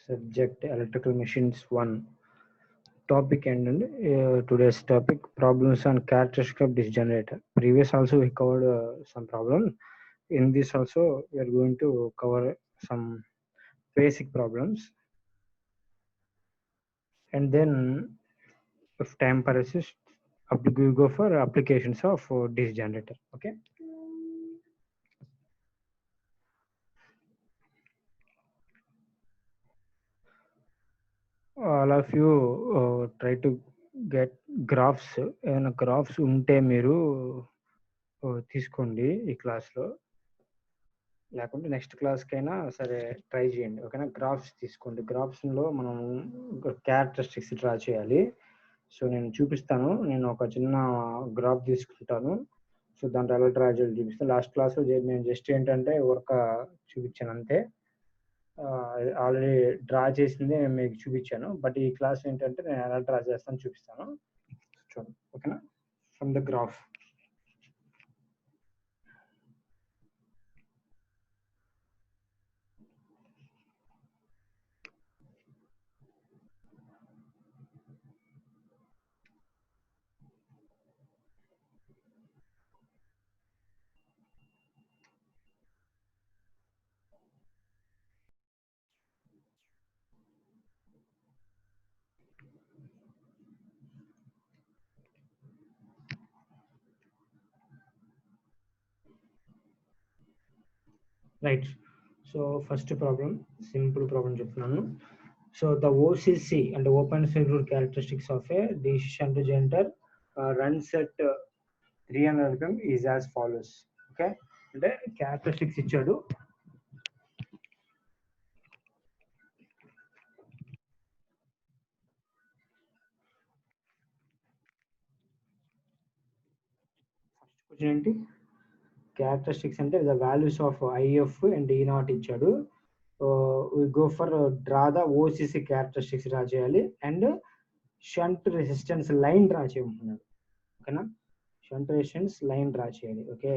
Subject electrical machines 1. Topic and today's topic problems and characteristics of this generator. Previous also we covered some problems. In this also we are going to cover some basic problems, and then if time persists, we go for applications of this generator. Okay. All of you try to get graphs. ఏమైనా graphs ఉంటే మీరు తీసుకోండి ఈ క్లాస్లో, లేకుంటే next క్లాస్కైనా సరే try చేయండి. ఓకేనా, గ్రాఫ్స్ తీసుకోండి. గ్రాఫ్స్లో మనం క్యారెక్టరిస్టిక్స్ డ్రా చేయాలి. సో నేను చూపిస్తాను. నేను ఒక చిన్న గ్రాఫ్ తీసుకుంటాను. సో దాంట్లో ఎలా డ్రా చేయాలి చూపిస్తాను. లాస్ట్ క్లాస్లో నేను జస్ట్ ఏంటంటే వర్క్ చూపించాను అంతే. ఆల్రెడీ డ్రా చేసింది నేను మీకు చూపించాను, బట్ ఈ క్లాస్ ఏంటంటే నేను ఎలా డ్రా చేస్తాను చూపిస్తాను. చూడండి. ఓకేనా, from the graph. Right. So first problem simple problem చెప్తున్నాను. సో ద ఓసిసి అంటే open circuit characteristics of A DC shunt generator runs at 300 rpm is as follows. Okay, అంటే క్యారెక్టరిస్టిక్స్ ఇచ్చాడు. ఫస్ట్ క్వశ్చన్ ఏంటి? Characteristics అంటే the values of IF and E0 ఇచ్చాడు. we go for draw the OCC characteristics draw చేయాలి and shunt resistance line draw చేయమంటున్నాడు. ఓకేనా, shunt resistance line draw చేయాలి. Okay,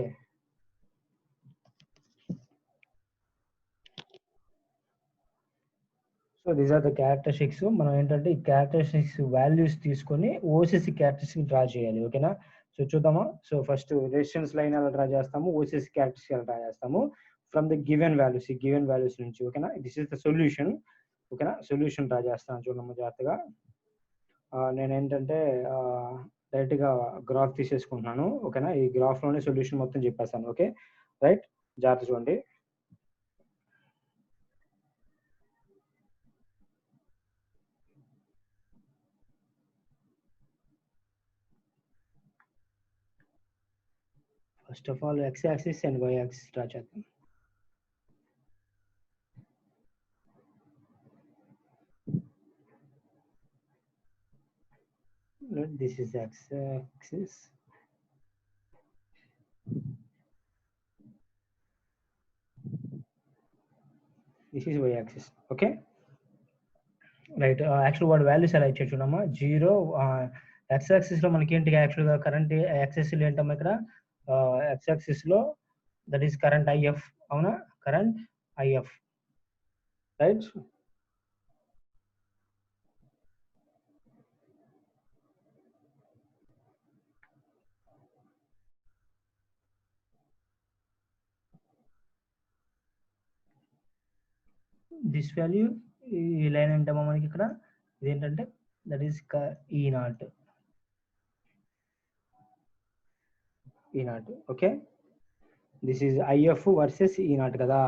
so these are the characteristics. మనం ఏంటంటే ఈ క్యారెక్టరిస్టిక్స్ వాల్యూస్ తీసుకొని OCC characteristics draw చేయాలి. ఓకేనా, సో చూద్దామా. సో ఫస్ట్ రెసిస్టెన్స్ లైన్ ఎలా డ్రా చేస్తాము, OCC క్యారెక్టరిస్టిక్స్ ఎలా డ్రా చేస్తాము ఫ్రమ్ ద గివెన్ వాల్యూస్. ఈ గివెన్ వాల్యూస్ నుంచి. ఓకేనా, దిస్ ఇస్ ద సొల్యూషన్. ఓకేనా, సొల్యూషన్ డ్రా చేస్తాను చూడమ్మా జాగ్రత్తగా. నేను ఏంటంటే డైరెక్ట్గా గ్రాఫ్ తీసేసుకుంటున్నాను. ఓకేనా, ఈ గ్రాఫ్లోనే సొల్యూషన్ మొత్తం చెప్పేస్తాను. ఓకే రైట్, జాగ్రత్త చూడండి. First of all X axis and Y axis draw చేద్దాం. This is X axis. This is Y axis. Okay, right. Actual వాడు వాల్యూస్ ఎలా ఇచ్చాడు చూడమ్మా. 0 X యాక్సిస్ లో మనకి ఏంటి యాక్చువల్గా కరెంట్ యాక్సెస్ ఏంటమ్మా ఇక్కడ X యాక్సిస్ లో దట్ ఈస్ కరెంట్ IF. అవునా, current IF right. This value ఈ లైన్ ఏంటమ్మా మనకి ఇక్కడ ఇదేంటంటే that is E0. Okay, this is IF versus E0 కదా.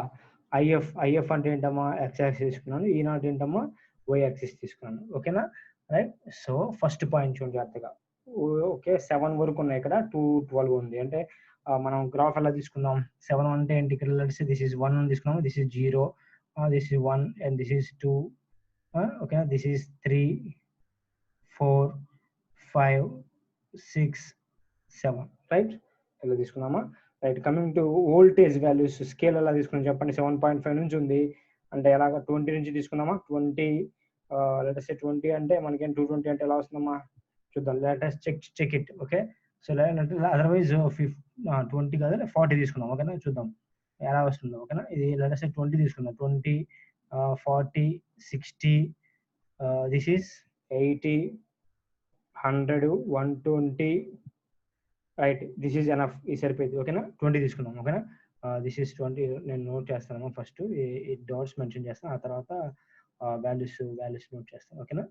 IF అంటే ఏంటమ్మా X యాక్సిస్ తీసుకున్నాను, E0 ఏంటమ్మా Y యాక్సిస్ తీసుకున్నాను. ఓకేనా రైట్. సో ఫస్ట్ పాయింట్ చూడండి జాగ్రత్తగా. ఓకే, 7 వరకు ఉన్నాయి ఇక్కడ, 2 12 ఉంది. అంటే మనం గ్రాఫ్ ఎలా తీసుకుందాం. 7 అంటే ఏంటి ఇక్కడ దిస్ ఈజ్ 1 తీసుకున్నాము, this is 0, this is 1 and this is 2. Okay, this is 3 4 5 6 7 right. ఎలా తీసుకున్నామా right. Coming to voltage values scale ఎలా తీసుకున్నాం చెప్పండి. 7.5 నుంచి ఉంది అంటే ఎలాగ 20 నుంచి తీసుకున్నామా. 20 లెట్ us say 20 అంటే మనకేం 220 అంటే ఎలా వస్తుందమ్మా చూద్దాం. Let us check it. Okay, so otherwise 20 కాదు 40 తీసుకున్నాం. ఓకేనా, చూద్దాం ఎలా వస్తుందో. ఓకేనా, ఇది లెట్ us say 20 తీసుకుందాం. 20 40, 60, this is 80, 100, 120, right. This is enough. ఈ సరిపోయింది. ఓకేనా, 20 తీసుకుందాం. ఓకేనా, దిస్ ఈజ్ 20. నేను నోట్ చేస్తాను ఫస్ట్, ఈ డాట్స్ మెన్షన్ చేస్తాను, ఆ తర్వాత వాల్యూస్ నోట్ చేస్తాను. ఓకేనా,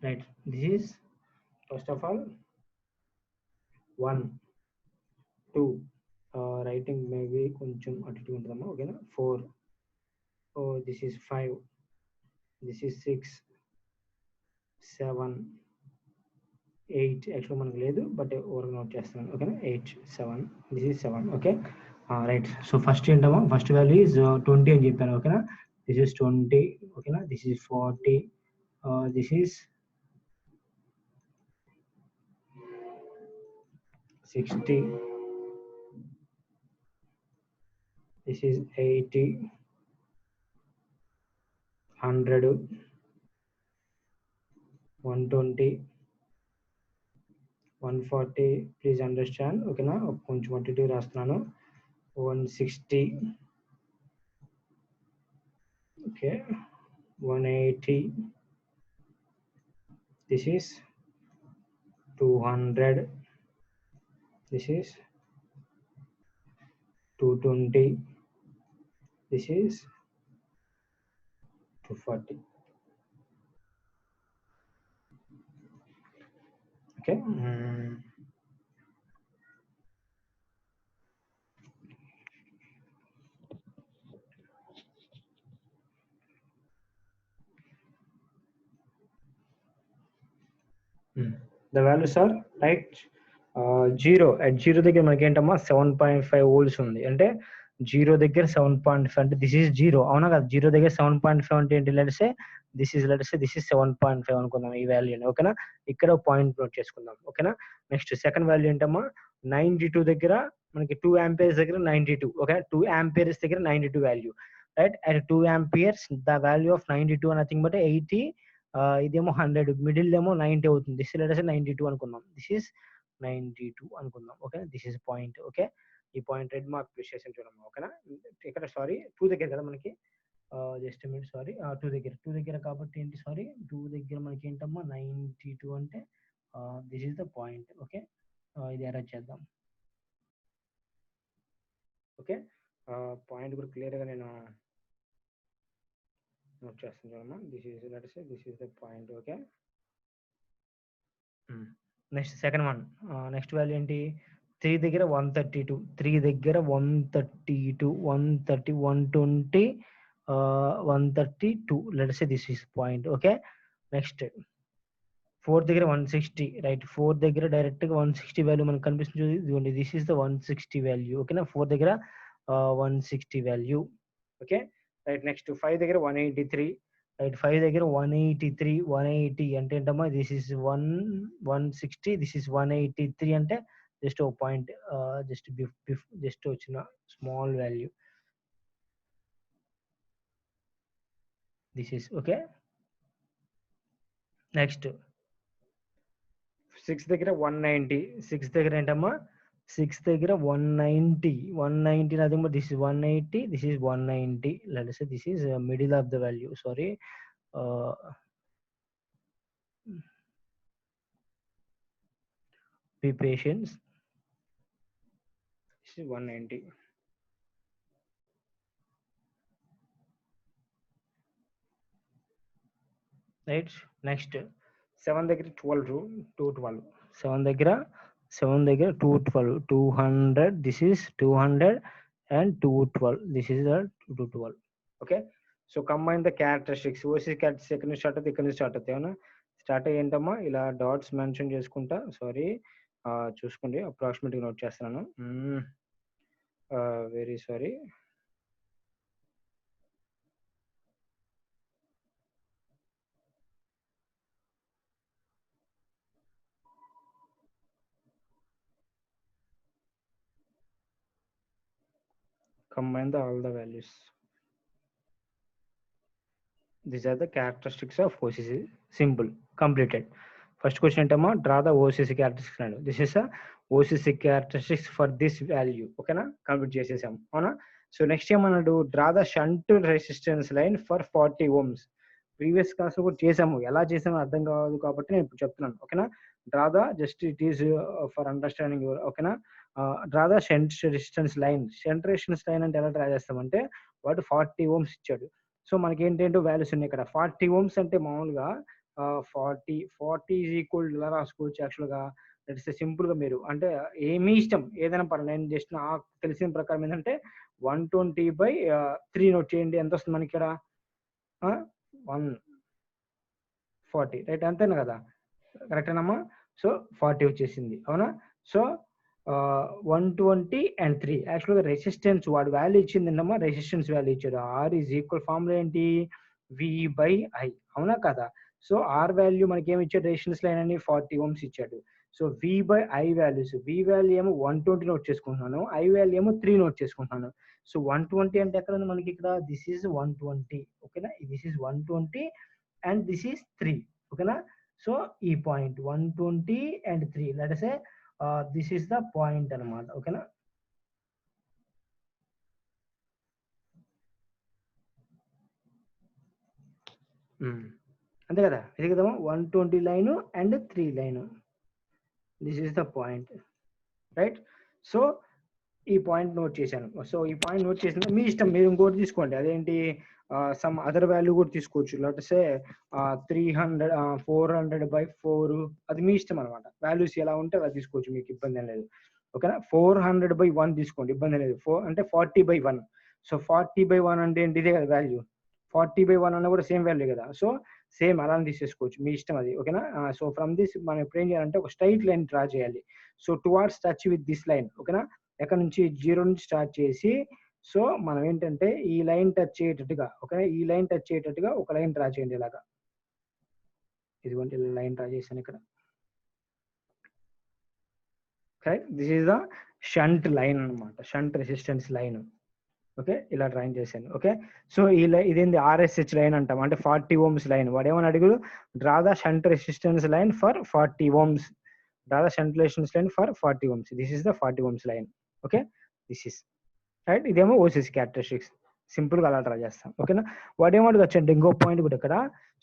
right. This is first of all 1, 2, writing maybe కొంచెం అటు ఇటు ఉంటుందమ్మా. ఓకేనా, 4, this is 5, this is 6, 7, 8. Actual మనకు లేదు, బట్ ఓవర్ నోట్ చేస్తున్నాను. ఓకేనా, 8, 7, this is 7. Okay, right. So first ఏంటమ్మా, ఫస్ట్ వాల్యూ ఈజ్ 20 అని చెప్పాను. ఓకేనా, దిస్ ఈజ్ 20. ఓకేనా, this is 40, this is 60, this is 80, 100, 120, 140. Please understand. ఓకేనా, కొంచెం 22 రాస్తున్నాను. 160, okay, 180, this is 200, this is 220, this is 240. Okay, the values are right. 0 at 0 దగ్గర మనకి ఏంటమ్మా 7.5 volts ఉంది. అంటే 0 దగ్గర 7.5 అంటే దిస్ ఈజ్ 0. అవునా కదా, 0 దగ్గర 7.5 అంటే ఏంటి? లెట్స్ సే దిస్ ఈజ్ 7.5 అనుకుందాం ఈ వాల్యూని. ఓకేనా, ఇక్కడ పాయింట్ నోట్ చేసుకుందాం. ఓకేనా, నెక్స్ట్ సెకండ్ వాల్యూ ఏంటమ్మా, 92 దగ్గర మనకి 2 amperes దగ్గర 92. ఓకే, 2 amperes దగ్గర 92 value. Right, at 2 amperes the value of 92 nothing but 80. ఇదేమో 100, మిడిల్ ఏమో 90 అవుతుంది. దిస్ లెట్స్ 92 అనుకుందాం. దిస్ ఈస్ 92 అనుకుందాం. Okay, this is point. Okay, ఈ పాయింట్ రెడ్ మార్క్ ప్లేస్ చేసాను చూడమ్మా. ఓకేనా, ఇక్కడ సారీ 2 దగ్గర కదా మనకి, జస్ట్ మినిట్, సారీ 2 దగ్గర కాబట్టి ఏంటి, సారీ 2 దగ్గర మనకి ఏంటమ్మా 92 అంటే this is the point. Okay, ఇది అరేంజ్ చేద్దాం. ఓకే, పాయింట్ కూడా క్లియర్గా నేను నోట్ చేస్తాను చూడమ్మా. This is the point. Okay, next second one, next value ఏంటి, 3 దగ్గర 132, 3 దగ్గర 132, 130, 120, 132. Let's say this is point. Okay, next 4 దగ్గర 160. రైట్, 4 దగ్గర డైరెక్ట్ గా 160 వాల్యూ మనకు కనిపిస్తుంది. ఇదిగోండి, దిస్ ఈస్ ద 160 వాల్యూ. ఓకేనా, 4 దగ్గర 160 వాల్యూ. Okay, right. నెక్స్ట్ 5 దగ్గర 183. రైట్, 5 దగ్గర 183, 180 అంటే ఏంటమ్మా, దిస్ ఈస్ 160, దిస్ ఈస్ 183 అంటే జస్ట్ ఒక పాయింట్, జస్ట్ వచ్చిన small value. This is okay. Next 6 దగ్గర 190. 6 దగ్గర ఏంటమ్మా, 6 దగ్గర 190, 190 nothing but this is 180, this is 190. Let us say this is middle of the value. Sorry, be patient. This is 190. Right, next 7 దగ్గర 212. 7 దగ్గర 212, 200. This is 200 and 212. This is the 212. Okay, so combine the characteristics. OC characteristics ఎక్కడి నుంచి start అవుతుంది, ఇక్కడ నుంచి start అవుతాయి. అవునా, start అయ్యి ఏంటమ్మా ఇలా డాట్స్ మెన్షన్ చేసుకుంటా. సారీ, చూసుకోండి, అప్రాక్సిమేట్గా నోట్ చేస్తున్నాను. Very sorry. Combine all the values. These are the characteristics of OCC. Simple, completed. First question ఏంటమ్మా, డ్రా ద ఓసిసి క్యారెక్టరిస్టిక్స్ అండి. This is OCC characteristics for this value. ఓకేనా, complete చేసేసాం అవునా. So next ఏమన్నాడు, draw the shunt resistance line for 40 ohms. Previous class లో కూడా చేసాము, ఎలా చేసామో అర్థం కాదు కాబట్టి నేను ఇప్పుడు చెప్తున్నాను. ఓకేనా, draw the just it is for understanding your. ఓకేనా, draw the shunt resistance line. Shunt resistance line అంటే ఎలా డ్రా చేస్తామంటే, వాడు 40 ohms ఇచ్చాడు. సో మనకి ఏంటంటే వాల్యూస్ ఉన్నాయి ఇక్కడ. 40 ohms అంటే మామూలుగా 40 ఈజ్ ఈక్వల్ ఇలా రాసుకోవచ్చు యాక్చువల్గా. దట్ ఇస్ సింపుల్ గా మీరు అంటే ఏమీ ఇష్టం ఏదైనా పర్లేదు. నేను జస్ట్ నాకు తెలిసిన ప్రకారం ఏంటంటే 120/3 నోట్ చేయండి, ఎంత వస్తుంది మనకి ఇక్కడ 140 రైట్, అంతేనా కదా, కరెక్టేనమ్మా. సో 40 వచ్చేసింది అవునా. సో 120 and 3 యాక్చువల్గా రెసిస్టెన్స్ వాడు వాల్యూ ఇచ్చింది ఏంటమ్మా, రెసిస్టెన్స్ వాల్యూ ఇచ్చాడు. ఆర్ ఈజ్ ఈక్వల్ ఫార్ములా ఏంటి, V/I అవునా కదా. సో ఆర్ వాల్యూ మనకి ఏమి ఇచ్చాడు, రెసిస్టెన్స్ లైన్ అని 40 ohms ఇచ్చాడు. So V/I values, V value ఏమో 120 నోట్ చేసుకుంటున్నాను, I వాల్యూ ఏమో 3 నోట్ చేసుకుంటున్నాను. సో 120 అంటే ఎక్కడ ఉంది మనకి ఇక్కడ, దిస్ ఈజ్ 120. ఓకేనా, this is 120 and this is 3. ఓకేనా, సో ఈ point 120 and 3 let us say this is the point అనమాట. ఓకేనా, అంతే కదా, ఇది కదా 120 line and 3 line. This is the point right. So ఈ పాయింట్ నోట్ చేశాను. సో ఈ పాయింట్ నోట్ చేసిన మీ ఇష్టం, మీరు ఇంకోటి తీసుకోండి. అదేంటి, సమ్ అదర్ వాల్యూ కూడా తీసుకోవచ్చు. లేకపోతే 300 400/4 అది మీ ఇష్టం అనమాట. వాల్యూస్ ఎలా ఉంటే అలా తీసుకోవచ్చు, మీకు ఇబ్బంది ఏం లేదు. ఓకేనా, 400/1 తీసుకోండి, ఇబ్బంది లేదు. 4 అంటే 40/1. సో 40/1 అంటే ఏంటి, ఇదే కదా వాల్యూ. 40/1 అన్న కూడా సేమ్ వాల్యూ కదా. సో సేమ్ అలానే తీసేసుకోవచ్చు, మీ ఇష్టం అది. ఓకేనా, సో ఫ్రమ్ దిస్ మనం ఇప్పుడు ఏం చేయాలంటే ఒక స్ట్రైట్ లైన్ డ్రా చేయాలి. So towards touch with this line. ఓకేనా, ఎక్కడ నుంచి 0 నుంచి స్టార్ట్ చేసి, సో మనం ఏంటంటే ఈ లైన్ టచ్ అయ్యేటట్టుగా, ఓకే, ఈ లైన్ టచ్ అయ్యేటట్టుగా ఒక లైన్ డ్రా చేయండి ఇలాగా. ఇదిగోండి లైన్ డ్రా చేశాను ఇక్కడ. This is the shunt line అనమాట, షంట్ రెసిస్టెన్స్ లైన్. ఓకే, ఇలా డ్రాయింగ్ చేశాను. ఓకే, సో ఇదేంది RSH లైన్ అంటాం, అంటే 40 ohms లైన్. వాడు ఏమని అడుగు, draw the shunt resistance line for 40 ohms. Draw the shunt resistance line for 40 ohms. This is the 40 ohms line. Okay, this is right. ఇదేమో OCC characteristics, simple గా అలా draw చేస్తాం. ఓకేనా, వాడు ఏమడుగు వచ్చండి ఇంకో పాయింట్ కూడా ఇక్కడ.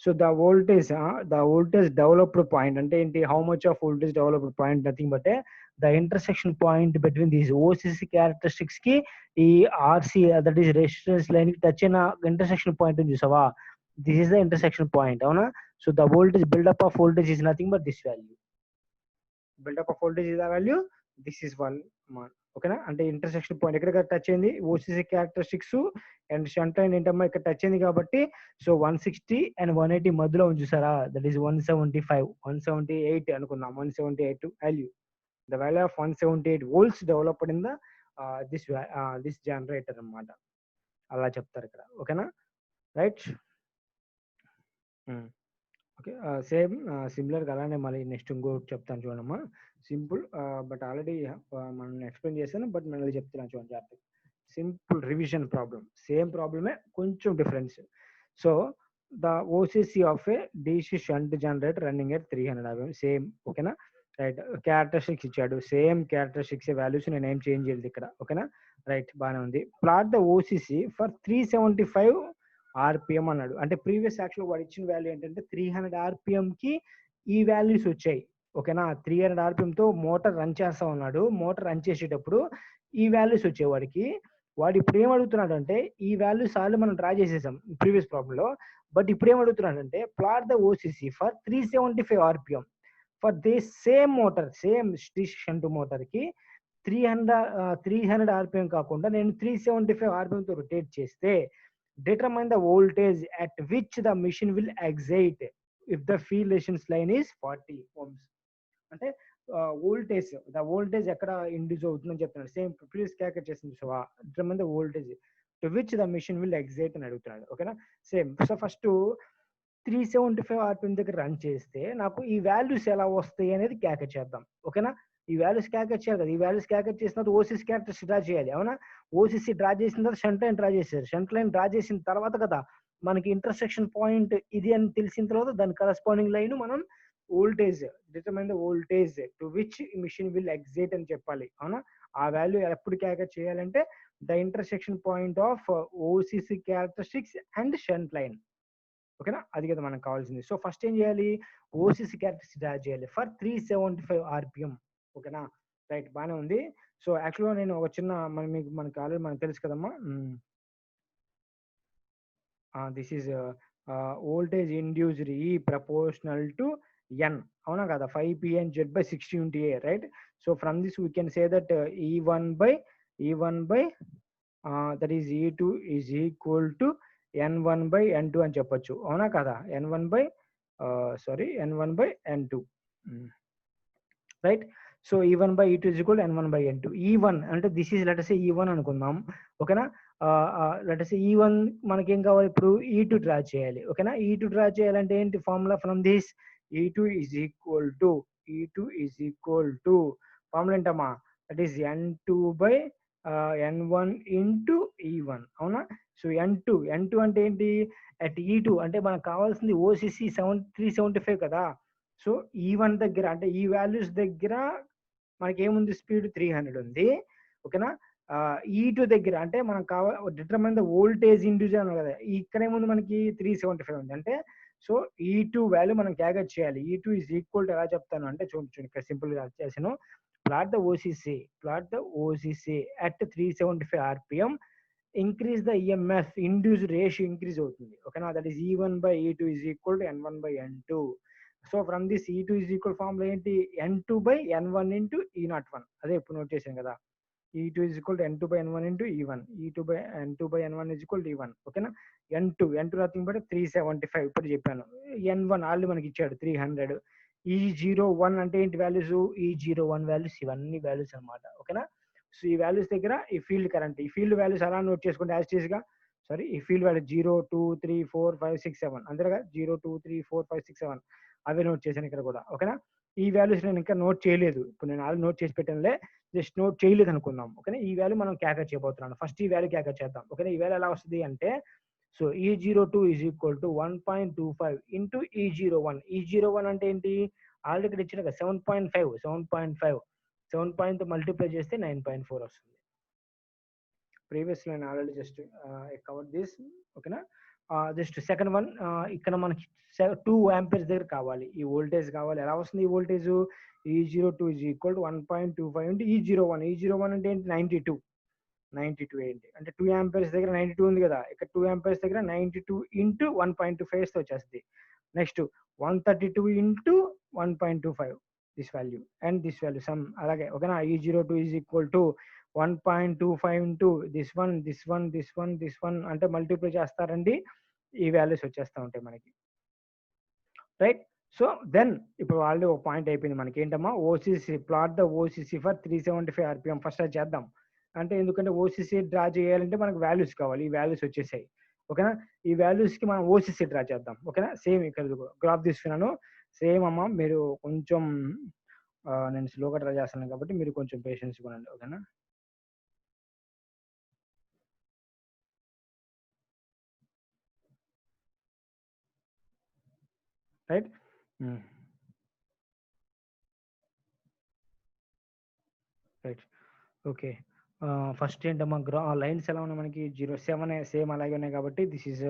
So the voltage developed point అంటే ఏంటి, how much of voltage developed point, nothing but the intersection point between these OCC characteristics కి ఈ RC that is resistance line కి టచ్ అయిన ఇంటర్సెక్షన్ పాయింట్ చూసావా, this is the intersection point అవునా. So the voltage buildup of voltage is nothing but this value. Build up of voltage is the value, this is 1. ఓకేనా, అంటే intersection point ఎక్కడ touch అయింది, OCC characteristics and shunt line ఏంటమ్మా ఇక్కడ touch అయింది కాబట్టి. So 160 and 180 మధ్యలో ఉంది చూసారా, దట్ ఈస్ 175 178 అనుకుందాం. 178 value, the value of 178 volts developed in the this generator అన్నమాట. అలా చెప్తారు ఇక్కడ. ఓకేనా, రైట్. ఓకే, సేమ్ సిమిలర్ అలానే మళ్ళీ నెక్స్ట్ ఇంకోటి చెప్తాను చూడమ్మా. సింపుల్ బట్ ఆల్రెడీ మనం ఎక్స్ప్లెయిన్ చేశాను, బట్ మళ్ళీ చెప్తున్నాను చూడండి జాగ్రత్తగా. సింపుల్ రివిజన్ ప్రాబ్లం, సేమ్ ప్రాబ్లమే, కొంచెం difference. So the OCC of A DC shunt generator running at 300 RPM same. ఓకేనా, రైట్. క్యారెక్టరిస్టిక్స్ ఇచ్చాడు, సేమ్ క్యారెక్టరిస్టిక్స్ వాల్యూస్, నేను ఏం చేంజ్ చేయలేదు ఇక్కడ. ఓకేనా, రైట్, బాగానే ఉంది. Plot the OCC for 375 RPM అన్నాడు. అంటే ప్రీవియస్ యాక్చువల్ వాడు ఇచ్చిన వాల్యూ ఏంటంటే 300 RPM కి ఈ వాల్యూస్ వచ్చాయి. ఓకేనా, 300 RPM తో మోటార్ రన్ చేస్తా ఉన్నాడు. మోటార్ రన్ చేసేటప్పుడు ఈ వాల్యూస్ వచ్చాయి వాడికి. వాడు ఇప్పుడు ఏం అడుగుతున్నాడు అంటే, ఈ వాల్యూస్ ఆల్రెడీ మనం డ్రా చేసేసాం ప్రీవియస్ ప్రాబ్లం లో. బట్ ఇప్పుడు ఏం అడుగుతున్నాడు అంటే, plot the OCC for 375 RPM for this same motor, same shunt motor కి 300 RPM కాకుండా నేను 375 RPM తో రొటేట్ చేస్తే, determine the voltage at which the machine will excite if the field resistance line is 40 ohms. అంటే voltage ఎక్కడ induce అవుతుందని చెప్తున్నాడు. Same previous calculate చేసింది చూసావా, determine the voltage to which the machine will excite అని అడుగుతున్నాడు. ఓకేనా, సేమ్. సో ఫస్ట్ 375 RPM దగ్గర రన్ చేస్తే నాకు ఈ వాల్యూస్ ఎలా వస్తాయి అనేది క్యాల్కులేట్ చేద్దాం. ఓకేనా, ఈ వాల్యూస్ క్యాల్కులేట్ చేయాలి కదా. ఈ వాల్యూస్ క్యాల్కులేట్ చేసిన తర్వాత ఓసిసి క్యారెక్టరిస్టిక్స్ డ్రా చేయాలి. అవునా, ఓసిసి డ్రా చేసిన తర్వాత షంట్ లైన్ డ్రా చేశారు. షంట్ లైన్ డ్రా చేసిన తర్వాత కదా మనకి ఇంటర్సెక్షన్ పాయింట్ ఇది అని తెలిసిన తర్వాత దాని కరస్పాండింగ్ లైన్ మనం voltage, determine the voltage to which machine will excite అని చెప్పాలి. అవునా? ఆ వాల్యూ ఎప్పుడు క్యాలిక్యులేట్ చేయాలంటే the intersection point of OCC characteristics and shunt line. ఓకేనా? అది కదా మనకు కావాల్సింది. సో ఫస్ట్ ఏం చేయాలి, ఓసిసి క్యారెక్టరిస్టిక్స్ డ్రా చేయాలి ఫర్ 375 ఆర్పిఎం. ఓకేనా? రైట్, బాగానే ఉంది. సో యాక్చువల్గా నేను ఒక చిన్న మనకు ఆల్రెడీ మనకు తెలుసు కదమ్మా, దిస్ ఈజ్ వోల్టేజ్ ఇండ్యూస్డ్ ఈ ప్రపోర్షనల్ టు ఎన్. అవునా కదా? 5 PN/Z/60 into A, right? So from this we can say that E1 by that is E2 is equal to N1/N2 అని చెప్పొచ్చు. అవునా కదా? N1/N2, right? So E1/E2 is equal to N1/N2. E1 అంటే this is let us say E1 అనుకుందాం. ఓకేనా? Let us say E1 మనకేం కావాలి, ఇప్పుడు E2 డ్రా చేయాలి. ఓకేనా? E2 డ్రా చేయాలంటే ఏంటి formula from this? E2 is equal to formula ఏంటమ్మా, that is N2/N1 into E1. అవునా? సో N2 అంటే ఏంటి, అట్ E2 అంటే మనకు కావాల్సింది ఓసిసి 375 కదా. సో E1 దగ్గర అంటే ఈ వాల్యూస్ దగ్గర మనకి ఏముంది, స్పీడ్ 300 ఉంది. ఓకేనా? E2 దగ్గర అంటే మనకు డిటర్మైన్ ద వోల్టేజ్ ఇండ్యూస్ అన్నారు కదా, ఇక్కడ ఏముంది మనకి 375 ఉంది. అంటే సో E2 వాల్యూ మనం క్యాల్కులేట్ చేయాలి. E2 is equal to ఎలా చెప్తాను అంటే చూడండి, ఇక్కడ సింపుల్ గా చేసాను. Plot the OCC at 375 RPM, increase the EMF induce ratio increase అవుతుంది. ఓకేనా? That is E1/E2 is equal to N1/N2. So from this E2 is equal formula ఏంటి, N2/N1 into E01. అదే ఇప్పుడు నోట్ చేశాను కదా, E2 is equal to N2/N1 into E1. N2/N1 is equal to E1. ఓకేనా? N2 nothing but 375 ఇప్పుడు చెప్పాను. N1 already మనకి ఇచ్చాడు 300. E01 అంటే ఏంటి వాల్యూస్, E01 వాల్యూస్ ఇవన్నీ వాల్యూస్ అనమాట. ఓకేనా? సో ఈ వాల్యూస్ దగ్గర ఈ ఫీల్డ్ కరెంట్, ఈ ఫీల్డ్ వాల్యూస్ అలా నోట్ చేసుకుంటే యాజ్ ఇట్ ఈస్ గా, సారీ, ఈ ఫీల్డ్ వాల్యూ 0 2 3 4 5 6 7 అంతేగా, 0 2 3 4 5 6 7 అవే నోట్ చేశాను ఇక్కడ కూడా. ఓకేనా? ఈ వాల్యూస్ నేను ఇంకా నోట్ చేయలేదు, ఇప్పుడు నేను ఆల్రెడీ నోట్ చేసి పెట్టానులే, జస్ట్ నోట్ చేయలేదు అనుకుందాం. ఓకేనా? ఈ వాల్యూ మనం క్యాల్కులేట్ చేయబోతున్నాను. ఫస్ట్ ఈ వాల్యూ క్యాల్కులేట్ చేద్దాం. ఓకేనా? ఈ వాల్యూ ఎలా వస్తుంది అంటే, so E02 is equal to 1.25 into E01. E01 అంటే ఏంటి, ఆల్రెడీ ఇక్కడ ఇచ్చిన 7.5 7 మల్టిప్లై చేస్తే 9.4 వస్తుంది. ప్రీవియస్ నేను ఆల్రెడీ జస్ట్ కవర్ దిస్. ఓకేనా? జస్ట్ సెకండ్ వన్, ఇక్కడ మనకి 2 amperes దగ్గర కావాలి, ఈ వోల్టేజ్ కావాలి. ఎలా వస్తుంది ఈ voltage, E02 is equal to 1.25 into E01. E01 అంటే ఏంటి, 92 ఏంటి అంటే 2 amperes దగ్గర 92 ఉంది కదా, ఇక్కడ 2 amperes దగ్గర 92 into 1.25 వచ్చేస్తుంది. Next 132 into 1.25, this value and this value sum అలాగే. ఓకేనా? E02 is equal to 1.25 into this one అంటే మల్టిప్లై చేస్తారండి, ఈ వాల్యూస్ వచ్చేస్తూ ఉంటాయి మనకి, రైట్? సో దెన్ ఇప్పుడు ఆల్రెడీ ఒక పాయింట్ అయిపోయింది మనకి, ఏంటమ్మా, OCC, plot the OCC for 375 RPM. First అది చేద్దాం. అంటే ఎందుకంటే ఓసిసి డ్రా చేయాలంటే మనకు వాల్యూస్ కావాలి, ఈ వాల్యూస్ వచ్చేసాయి. ఓకేనా? ఈ వాల్యూస్ కి మనం ఓసిసి డ్రా చేద్దాం. ఓకేనా? సేమ్ ఇక్కడ గ్రాఫ్ తీసుకున్నాను, సేమ్ అమ్మ, మీరు కొంచెం నేను స్లోగా డ్రా చేస్తాను కాబట్టి మీరు కొంచెం పేషెన్స్ కొనండి. ఓకేనా? Right, right. ఓకే, ఫస్ట్ ఏంటమ్మా, లైన్స్ ఎలా ఉన్నాయి మనకి, 07 సేమ్ అలాగే ఉన్నాయి కాబట్టి this is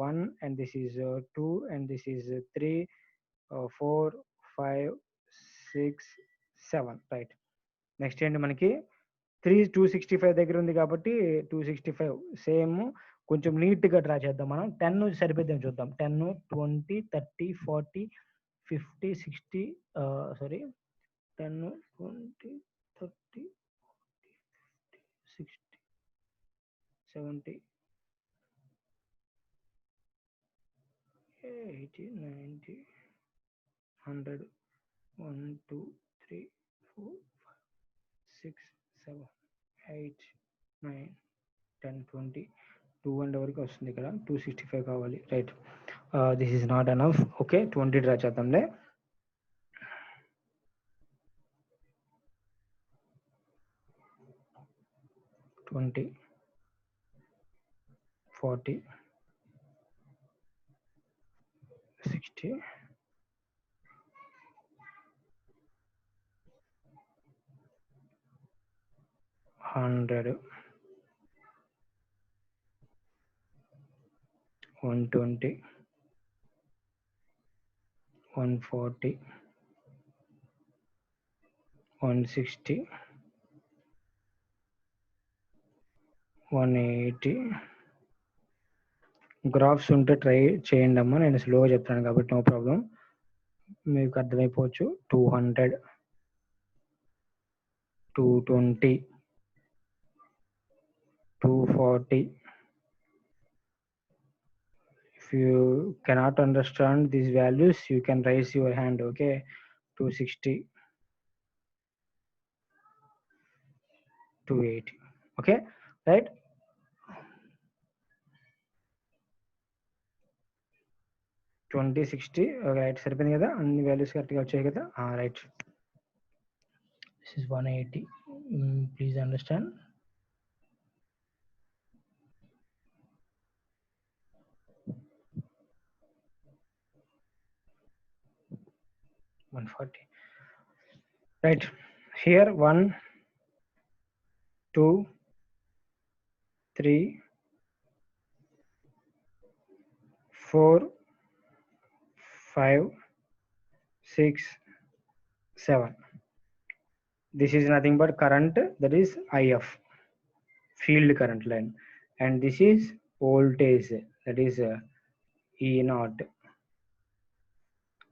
1 and this is 2 and this is 3 4 5 6 7, right. Next ఏంటి మనకి 265 దగ్గర ఉంది కాబట్టి 265 సేమ్, కొంచెం నీట్ గా డ్రా చేద్దాం మనం. 10 సరిపోద్దాం చూద్దాం. 10 20 30 40 50 60 సారీ 10 20 30 60 70 80 90 100 1 2 3 4 5 6 7 8 9 10 20 200 వరకు వస్తుంది. ఇక్కడ 265 కావాలి, right. This is not enough. Okay, 20 draw చేద్దాంలే. ట్వంటీ 40 60 100, 120, 140, 160, 180. గ్రాఫ్స్ ఉంటే ట్రై చేయండి అమ్మా, నేను స్లోగా చెప్తాను కాబట్టి నో ప్రాబ్లం, మీకు అర్థమైపోవచ్చు. 200, 220, 240. If you cannot understand these values, you can raise your hand. Okay, 260, 280. Okay, right? 20, 60. Right, సరిపోయింది కదా, అన్ని వాల్యూస్ కరెక్ట్గా వచ్చాయి కదా. Right, this is 180. Please understand. Right, here 1, 2, 3, 4, 5, 6, 7. This is nothing but current, that is IF, field current line, and this is voltage, that is E0.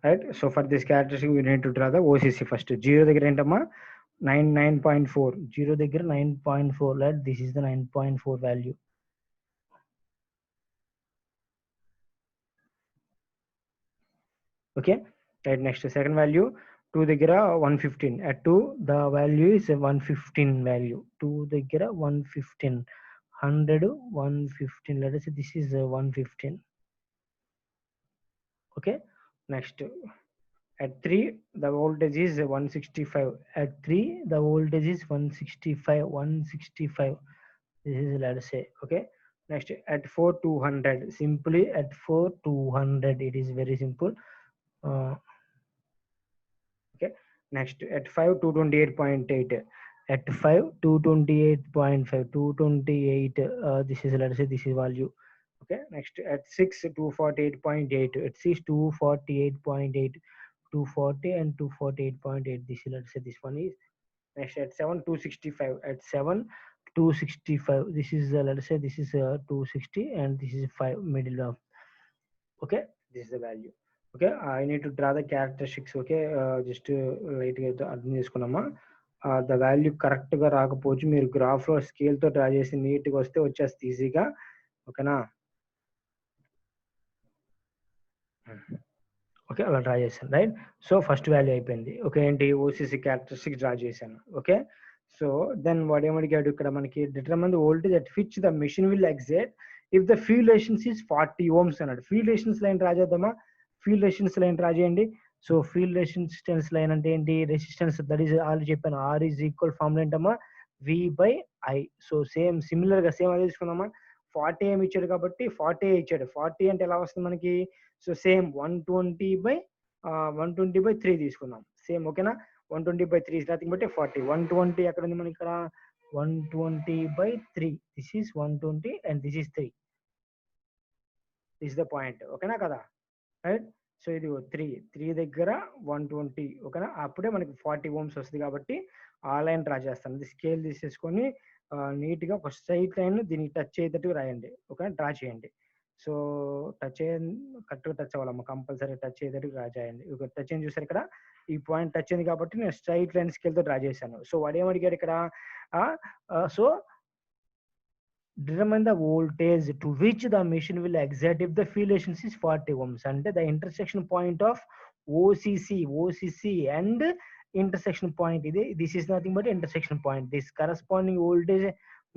Right, so for this characteristic we need to draw the OCC first. 0 దగ్గర ఏంటమ్మా 9.4, 0 దగ్గర 9.4, right? This is the 9.4 value. Okay, right, next second value 2 దగ్గర 115. At 2 the value is a 115 value. 2 దగ్గర 115, 100, 115. Let us say this is 115. Okay, next at 3 the voltage is 165. At 3 the voltage is 165, 165. This is, let us say. Okay, next at 4 200. Simply at 4 200, it is very simple. Okay, next at 5 228.8. At 5 228.5, 228. This is, let us say, this is value. Okay, next at 6 248.8. At 6 248.8, 240 and 248.8. This is, let's say, this one is. Next at 7 265. At 7 265. This is, let us say, this is 260 and this is 5 middle of. Okay, this is the value. Okay, I need to draw the characteristics. Okay, just light గా అర్థం చేసుకున్నామా. The value correct గా రాకపోవచ్చు, మీరు graph లో scale తో draw చేసి neat గా వస్తే వచ్చేస్తుంది ఈజీగా. ఓకేనా? ఓకే, అలా డ్రా చేశాను. రైట్, సో ఫస్ట్ వాల్యూ అయిపోయింది. ఓకే, ఏంటి ఓసిసి క్యారెక్టరిస్టిక్స్ డ్రా చేశాను. ఓకే, సో దెన్ వాడు ఏమడిగాడు ఇక్కడ మనకి, determine the voltage at which the machine will exit if the field resistance is 40 ohms అన్నాడు. ఫీల్డ్ రెసిస్టెన్స్ లైన్ డ్రా చేద్దామా? Field resistance line draw చేయండి. So field resistance line అంటే ఏంటి? Resistance, that is already చెప్పాను, are is equal formula ఏంటమ్మా? V/I. So same similar గా same అదే తీసుకుందామా. 40 ఏమి ఇచ్చాడు కాబట్టి 40 ఇచ్చాడు. 40 అంటే ఎలా వస్తుంది మనకి? సో సేమ్ 120/3 తీసుకుందాం. సేమ్, ఓకేనా? 120/3 ఇస్ నథింగ్ బట్ 40. 120 ఎక్కడ ఉంది మనకి? ఇక్కడ 120/3. This is 120 and this is 3. This the point. ఓకేనా కదా? రైట్, సో ఇది 3 దగ్గర 120. ఓకేనా? అప్పుడే మనకి 40 ohms వస్తుంది కాబట్టి ఆ లైన్ డ్రా చేస్తాను. ఇది స్కేల్ తీసేసుకొని నీట్ గా ఒక స్ట్రైట్ లైన్ దీనికి టచ్ అయ్యేటట్టు రాయండి. ఓకేనా? డ్రా చేయండి. సో టచ్ కరెక్ట్గా టచ్ అవ్వాలమ్మా, కంపల్సరీ టచ్ అయ్యేటట్టు డ్రా చేయండి. టచ్ అయింది చూసారు ఇక్కడ, ఈ పాయింట్ టచ్ అయింది కాబట్టి నేను స్ట్రైట్ లైన్ స్కేల్ తో డ్రా చేశాను. సో వాడు ఏమడిగాడు ఇక్కడ? So determine the voltage to which the machine will exert if the field resistance is 40 ohms. అంటే the intersection point of OCC and intersection point ఇది. This is nothing but intersection point. This corresponding voltage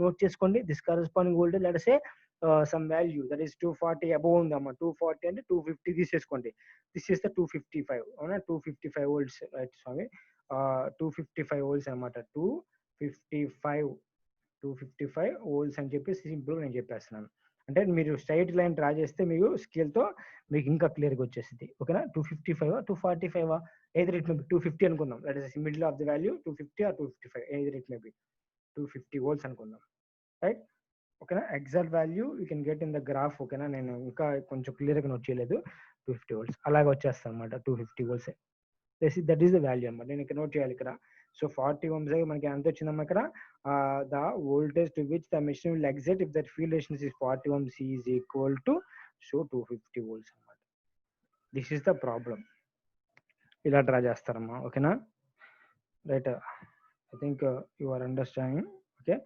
note చేసుకోండి. This corresponding voltage, let us say some value, that is 240 above ఉందమ్మా. 240 అంటే 250 తీసేసుకోండి. This is the 255. అవునా? 255 volts, right స్వామి. 255 volts అన్నమాట. 255 volts అని చెప్పి simple నేను చెప్పేస్తున్నాను. అంటే మీరు స్ట్రైట్ లైన్ డ్రా చేస్తే మీకు స్కేల్ తో మీకు ఇంకా క్లియర్ గా వచ్చేసింది. ఓకేనా? 255 245 either it may be 250 అనుకుందాం. That is middle of the value 250 or 255, either it may be. 250 volts అనుకుందాం, రైట్? ఓకేనా, exact value you can get in the graph. ఓకేనా, నేను ఇంకా కొంచెం క్లియర్గా నోట్ చేయలేదు. 250 volts అలాగే వచ్చేస్తాను అనమాట. 250 volts that is the value అనమాట. నేను ఇక్కడ నోట్ చేయాలి ఇక్కడ. సో 40 ohms మనకి ఎంత వచ్చిందమ్మా ఇక్కడ? The voltage to which the machine will exit if that field resistance is 40 ohms is equal to 250 volts అనమాట. This is the problem. ఇలా డ్రా చేస్తారమ్మా. ఓకేనా, right? I think you are understanding. Okay,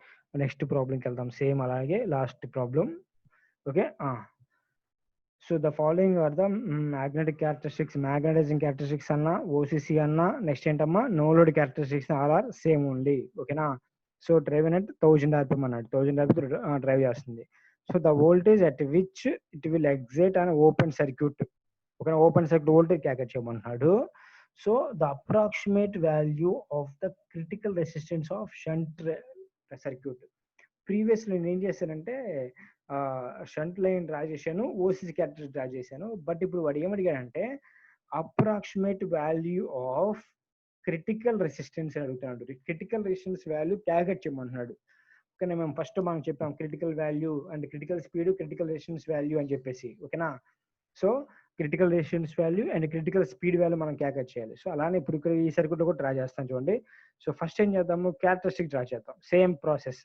next ప్రాబ్లంకి వెళ్దాం. Same అలాగే last problem. Okay, so the following are the magnetic characteristics. Magnetising characteristics అన్న, OCC అన్న, next ఏంటమ్మా no load characteristics all are same only. ఓకేనా, so drive at 1000 rpm అన్నాడు. 1000 rpm drive చేస్తుంది. So the voltage at which it will exit on open circuit. ఓకేనా, open circuit voltage calculate చేయమన్నాడు. So the approximate value of the critical resistance of shunt circuit. Previous నేను ఏం చేశానంటే shunt line draw చేశాను, OCC character draw చేశాను. But ఇప్పుడు వాడు ఏమడిగాడంటే approximate value of critical resistance అని అడుగుతున్నాడు. క్రిటికల్ రెసిస్టెన్స్ వాల్యూ క్యాల్కులేట్ చేయమంటున్నాడు. ఓకేనా, మేము ఫస్ట్ మనం చెప్పాం critical value and critical speed, critical resistance value అని చెప్పేసి. ఓకేనా, so critical resistance value and critical speed value మనం క్యాల్కులేట్ చేయాలి. సో అలానే ఇప్పుడు ఇక్కడ ఈ సర్క్యూట్ కూడా డ్రా చేస్తాం చూడండి. సో ఫస్ట్ ఏం చేద్దాము, క్యారెక్టరిస్టిక్ డ్రా చేద్దాం. Same process,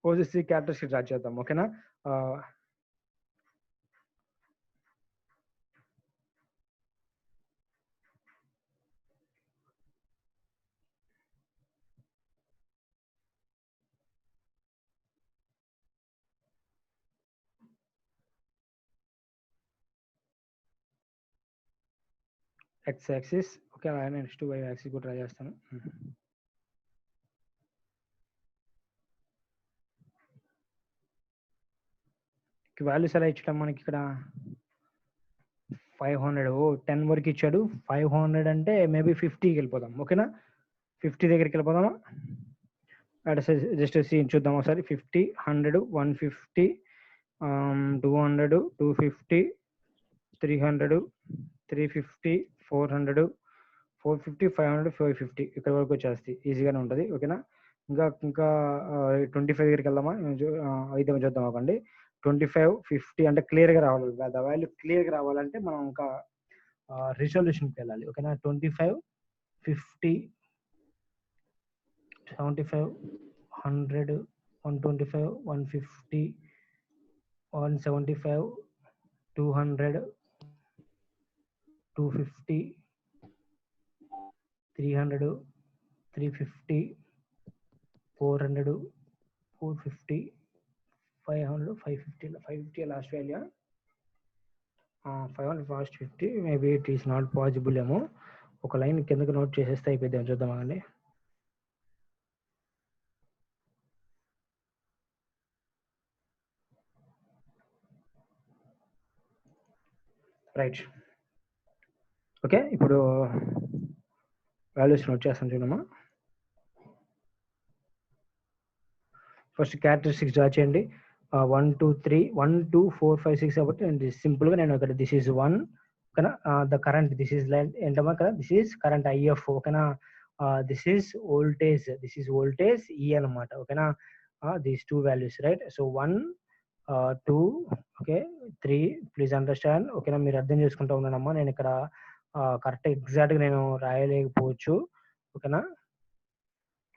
OCC characteristic draw చేద్దాం. ఓకేనా, x axis. Okay, next y axis కూడా డ్రా చేస్తాను. వాల్యూస్ ఎలా ఇచ్చడం మనకి ఇక్కడ 500. 10 వరకు ఇచ్చాడు. 500 అంటే మేబీ 50కి వెళ్ళిపోదాం. ఓకేనా, 50 దగ్గరికి వెళ్ళిపోదామా? జస్ట్ చూద్దాం ఒకసారి. 50, 100, 150, 200, 250, 300, 350, 400, 450, 500, 550 ఇక్కడ వరకు వచ్చేస్తాయి. ఈజీగానే ఉంటుంది. ఓకేనా, ఇంకా 25 దగ్గరికి వెళ్దామా? అయితే చూద్దాం. అవ్వండి 25, 50 అంటే క్లియర్గా రావాలి. ద వాల్యూ క్లియర్గా రావాలంటే మనం ఇంకా రిజల్యూషన్కి వెళ్ళాలి. ఓకేనా, 25, 50, 75, 100, 125, 150, 175, 200, 250, 300, 350, 400, 450, 500, 550. 550 last value. 500 fast 50. Maybe it is not possible ఏమో. ఒక లైన్ కిందకి నోట్ చేసేస్తే అయిపోద్దాం. చూద్దామండి. రైట్, ఓకే, ఇప్పుడు వాల్యూస్ నోట్ చేస్తాను చూడమ్మా. ఫస్ట్ క్యారెక్టరిస్టిక్స్ డ్రా చేయండి. 1, 2, 3, 1, 2, 4, 5, 6 కాబట్టి సింపుల్గా నేను ఇక్కడ దిస్ ఈజ్ 1. ఓకేనా, the current this is line ఏంటమ్మా కదా, దిస్ ఈజ్ కరెంట్ ఐఎఫ్. ఓకేనా, దిస్ ఈజ్ వోల్టేజ్ ఈ అనమాట. ఓకేనా, these 2 values, right? So 1, 2, okay, 3. Please understand. ఓకేనా, మీరు అర్థం చేసుకుంటూ ఉన్నానమ్మా. నేను ఇక్కడ కరెక్ట్ ఎగ్జాక్ట్గా నేను రాయలేకపోవచ్చు. ఓకేనా,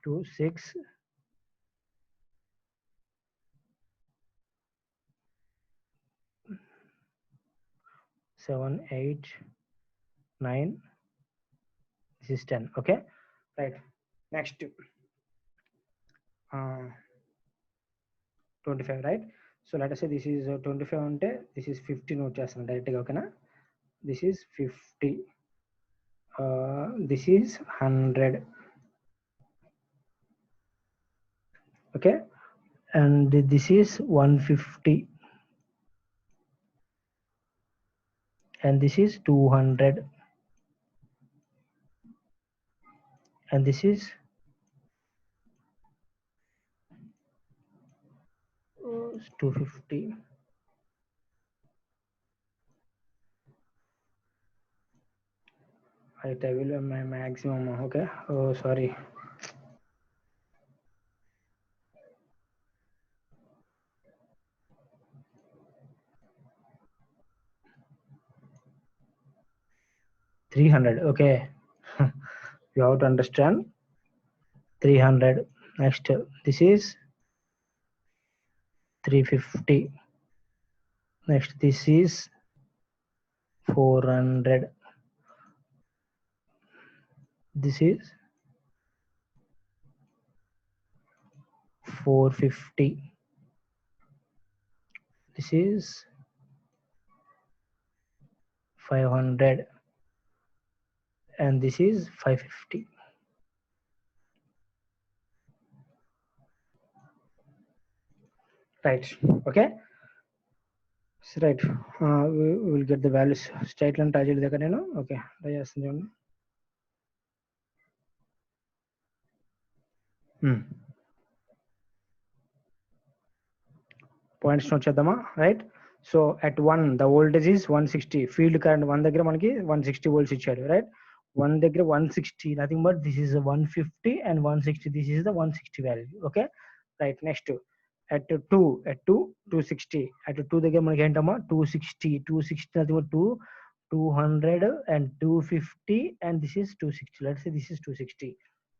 2, 6, 7, 8, 9, this is 10. Okay, right. Next 25, right? So let us say this is 25 ante this is 50 note chestam direct ga. Okay na, this is 50, this is 100. Okay, and this is 150 and this is 200 and this is 250. Right, I will my maximum. Okay, oh sorry, 300. Okay. You have to understand 300. Next, this is 350. Next, this is 400. This is 450. This is 500. And this is 550. Right. Okay. So right. We will get the values straight line try చేయలేదు కదా నేను. Okay. Try చేస్తాను చూడండి. Points note చేద్దామా? Right. So at 1 the voltage is 160. Field current 1 దగ్గర మనకి 160 volts ఇచ్చాడు. Right. 1 దగ్గర 160, nothing but this is a 150 and 160. This is the 160 value. Okay. Right. Next, at 2 260. At 2 దగ్గర మనకి ఏంటమ్మా 260 nothing but 200 and 250 and this is 260. Let's say this is 260.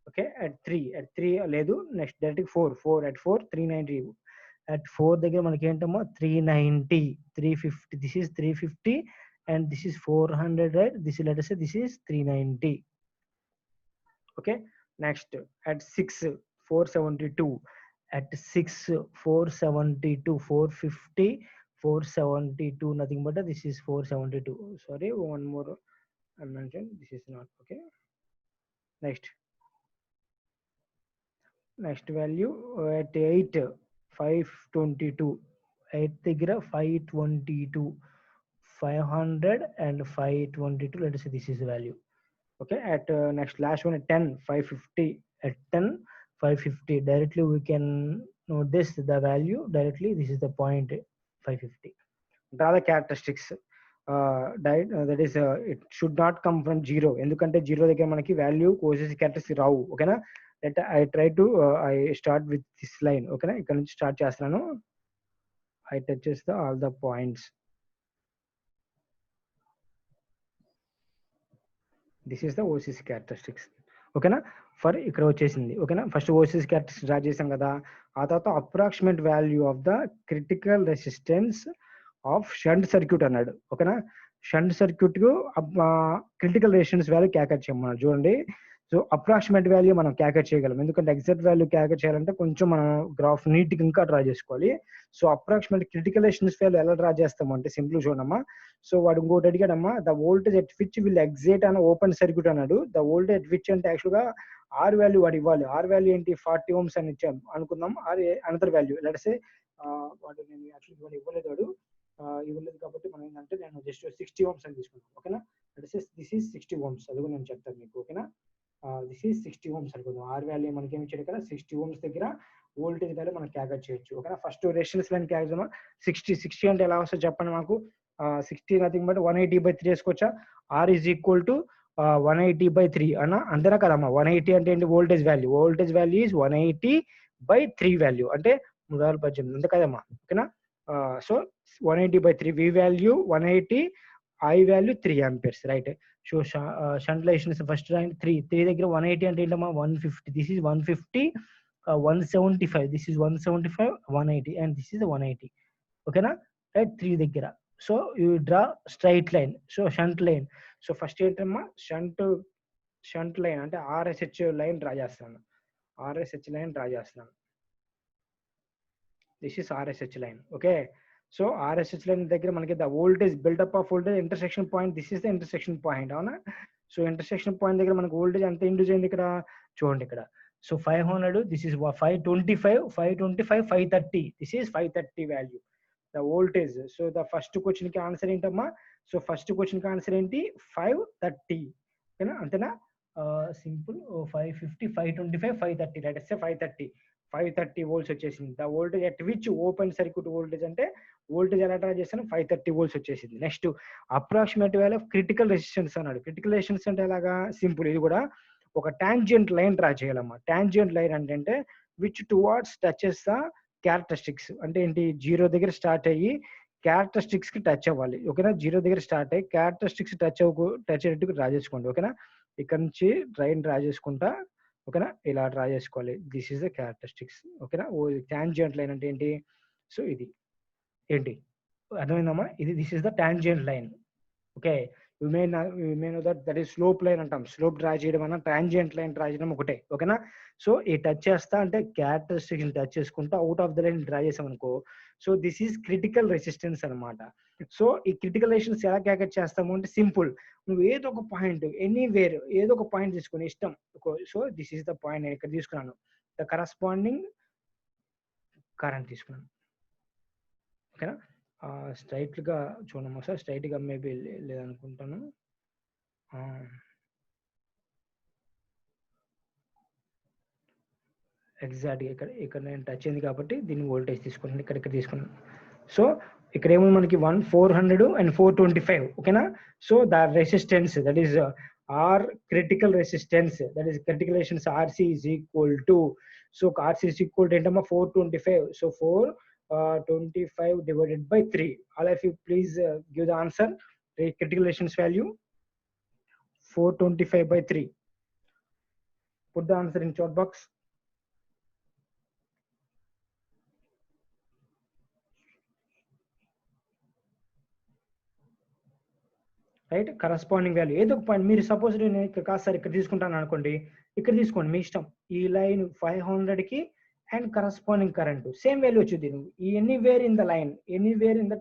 Okay. At 3 లేదు. Next direct 4 at 4 390. At 4 దగ్గర మనకి ఏంటమ్మా 390 350. This is 350 and this is 400. Right. This is, let us say this is 390. Okay. Next, at 6 472. At 6 472 450 472, nothing but this is 472. Sorry, one more I mentioned, this is not okay. Next value at 8 522. 8 దగ్గర 522 500 and 522. Let us say this is the value. Okay. At next last one at 10 550. At 10 550 directly we can note this the value directly. This is the point 550. Draw the characteristics. That is it should not come from 0. ఎందుకంటే 0 దగ్గర మనకి value కోసెస్ characteristics రావు. ఓకేనా. let I try to I start with this line. ఓకేనా. ఇక్కడ నుంచి start చేస్తున్నాను. I touches the all the points. This is the OCC characteristics. ఓకేనా. For ఇక్కడ వచ్చేసింది. ఓకేనా. ఫస్ట్ OCC క్యారెక్టరిస్టిక్స్ డ్రా చేసాం కదా. ఆ తర్వాత approximate value of the critical resistance of shunt circuit అన్నాడు. ఓకేనా. షంట్ సర్క్యూట్ కు క్రిటికల్ రెసిస్టెన్స్ వాల్యూ క్యాల్కులేట్ చేయమన్నాడు. చూడండి. సో అప్రాక్సిమేట్ వాల్యూ మనం క్యాల్కులేట్ చేయగలం. ఎందుకంటే ఎగ్జాక్ట్ వాల్యూ క్యాల్కులేట్ చేయాలంటే కొంచెం మనం గ్రాఫ్ నీట్ గా ఇంకా డ్రా చేసుకోవాలి. So approximate critical resistance value ఎలా డ్రా చేస్తాము అంటే సింపుల్ చూడమ్మా. సో వాడు ఇంకోటి అడిగాడమ్మా, the voltage at which will excite అన్న ఓపెన్ సర్క్యూట్ అన్నాడు. ద వోల్టేజ్ ఎట్ విచ్ అంటే యాక్చువల్ గా ఆర్ వాల్యూ వాడు ఇవ్వాలి. ఆర్ వాల్యూ ఏంటి 40 ohms అని ఇచ్చాం అనుకుందాం. Or another value let's say వాడు నేను యాక్చువల్లీ ఇవ్వలేదు. వాడు ఇవ్వలేదు కాబట్టి మనం ఏంటంటే నేను జస్ట్ 60 ohms అని తీసుకున్నాను. ఓకేనా. Let's say this is 60 ohms. అది నేను చెప్తాను మీకు. ఓకేనా. దిస్ ఈస్ 60 ohms అనుకుందాం. ఆర్ వాల్యూ మనకి ఏమి ఇచ్చాడు ఇక్కడ 60 ohms దగ్గర వోల్టేజ్ వాల్యూ మనం క్యాల్కులేట్ చేయొచ్చు. ఓకేనా. ఫస్ట్ రెసిస్టెన్స్ లైన్ క్యాల్కులేట్ 60 అంటే ఎలా వస్తుంది చెప్పండి మాకు. 60 నథింగ్ బట్ 180/3 వేసుకోవచ్చా. ఆర్ ఈజ్ ఈక్వల్ టు 180/3 అన్న అంతేనా కదమ్మా. 180 అంటే ఏంటి voltage value. Voltage value is 180/3 value అంటే 318 అంతే కదమ్మా. ఓకేనా. So 180/3 V value 180, I value 3 amperes. Right. So shunt resistance first line 3 దగ్గర 180 అంటే ఏంటమ్మా 150. This is 150 175. This is 175 180 and this is 180. ఓకేనా. రైట్. 3 దగ్గర. So you draw straight line. So shunt line. So first ఏంటమ్మా షంట్ లైన్ అంటే RSH line draw చేస్తాను. RSH line draw చేస్తున్నాను. This is RSH line. Okay. So RSH line దగ్గర మనకి the voltage buildup of voltage intersection point. This is the intersection point. అవునా. So intersection point దగ్గర మనకి voltage ఎంత induce అయింది ఇక్కడ చూడండి ఇక్కడ. So 500. This is 525 530. This is 530 value the voltage. So the first question కి ఆన్సర్ ఏంటమ్మా. సో ఫస్ట్ క్వశ్చన్ కి ఆన్సర్ ఏంటి 530. ఓకేనా. అంతేనా. సింపుల్. 550 525 530. రైట్. వస్తే 530 volts వచ్చేసింది. The voltage at which open circuit voltage అంటే వోల్టేజ్ ఎలా డ్రా చేస్తాను 530 volts వచ్చేసింది. Next approximate value of critical resistance అన్నాడు. క్రిటికల్ రెసిస్టెన్స్ అంటే ఎలాగా సింపుల్. ఇది కూడా ఒక టాంజెంట్ లైన్ డ్రా చేయాలమ్మా. టాంజెంట్ లైన్ అంటే which towards touches the characteristics అంటే ఏంటి 0 దగ్గర స్టార్ట్ అయ్యి క్యారెక్టరిస్టిక్స్ కి టచ్ అవ్వాలి. ఓకేనా, జీరో దగ్గర స్టార్ట్ అయ్యి క్యారెక్టరిస్టిక్స్ టచ్ అయ్యేటట్టు డ్రా చేసుకోండి. ఓకేనా, ఇక్కడ నుంచి ట్రైన్ డ్రా చేసుకుంటా. ఓకేనా, ఇలా డ్రా చేసుకోవాలి. This is the characteristics. ఓకేనా, టాంజెంట్ లైన్ అంటే ఏంటి? సో ఇది ఏంటి అర్థమైందమ్మా? ఇది this is the tangent line. Okay, you may know that is slope line అంటాం. స్లోప్ డ్రా చేయడం అన్న టాంజెంట్ లైన్ డ్రా చేయడం ఒకటే. ఓకేనా, సో ఈ టచ్ చేస్తా అంటే క్యారెక్టరిస్టిక్స్ టచ్ చేసుకుంటా out of the line draw చేసాం అనుకో, so this is critical resistance అనమాట. సో ఈ క్రిటికల్ రెసిస్టెన్స్ ఎలా క్యాల్కులేట్ చేస్తాము అంటే సింపుల్, నువ్వు ఏదో ఒక పాయింట్ ఎనీవేర్ ఏదో ఒక పాయింట్ తీసుకుని ఇష్టం. So this is the point, నేను ఇక్కడ తీసుకున్నాను ద కరస్పాండింగ్ కరెంట్ తీసుకున్నాను. ఓకేనా, స్ట్రైట్ గా చూడము సార్, స్ట్రైట్ గా మేబీ లేదనుకుంటాను. ఎగ్జాక్ట్గా ఇక్కడ నేను టచ్ అయింది కాబట్టి దీన్ని వోల్టేజ్ తీసుకున్నాను, ఇక్కడ తీసుకున్నాను. సో ఇక్కడ ఏమో మనకి 400 and 425. ఓకేనా, so the resistance that is R critical resistance, that is critical resistance RC is equal to, so RC is equal to ఏంటమ్మా 425. So 425 divided by 3. All of you please give the answer. The critical resistance value 425 by 3. Put the answer in chat box. Right, corresponding value ఏదో ఒక point మీరు suppose నేను ఇక్కడ కాదు sir ఇక్కడ తీసుకుంటాను అనుకోండి, ఇక్కడ తీసుకోండి మీ ఇష్టం. ఈ లైన్ 500 కి and corresponding current same value వచ్చింది. నువ్వు anywhere in the line, anywhere in the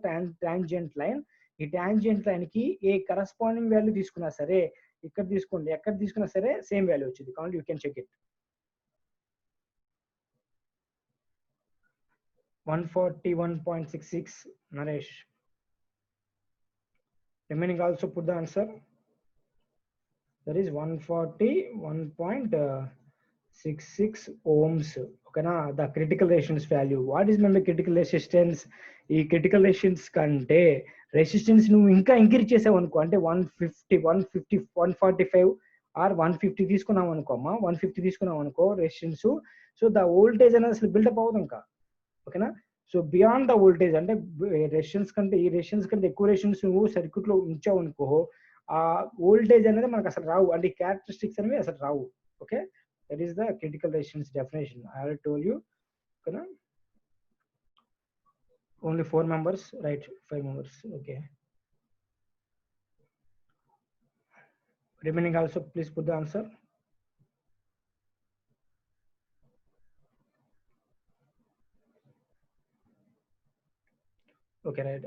tangent line, ఈ టాంజెంట్ లైన్ కి ఏ కరస్పాండింగ్ వాల్యూ తీసుకున్నా సరే, ఇక్కడ తీసుకోండి ఎక్కడ తీసుకున్నా సరే సేమ్ వాల్యూ వచ్చింది. కాబట్టి you can check it. 141.66 Naresh. Remaining also put the answer. That is 141.66 ohms. Okay na, the critical resistance value. What is the critical resistance? ఈ critical resistance కంటే రెసిస్టెన్స్ నువ్వు ఇంకా ఇంక్రీజ్ చేసావు అనుకో, అంటే 150 150 145 ఆర్ 150 తీసుకున్నావు అనుకో అమ్మా, 150 తీసుకున్నావు అనుకో రెసిస్టెన్స్, సో ద వోల్టేజ్ అనేది అసలు బిల్డప్ అవ్వదు ఇంకా. ఓకేనా, సో బియాండ్ ద వోల్టేజ్ అంటే రెసిస్టెన్స్ కంటే ఈ రెసిస్టెన్స్ కంటే ఎక్కువ రెసిస్టెన్స్ నువ్వు సర్క్యూట్ లో ఉంచావు అనుకో, ఆ వోల్టేజ్ అనేది మనకు అసలు రావు, అంటే క్యారెక్టరిస్టిక్స్ అనేవి అసలు రావు. Okay, that is the critical resistance definition. I have told you. ఓకేనా, only 4 members, right, 5 members. Okay, remaining also please put the answer. Okay, right.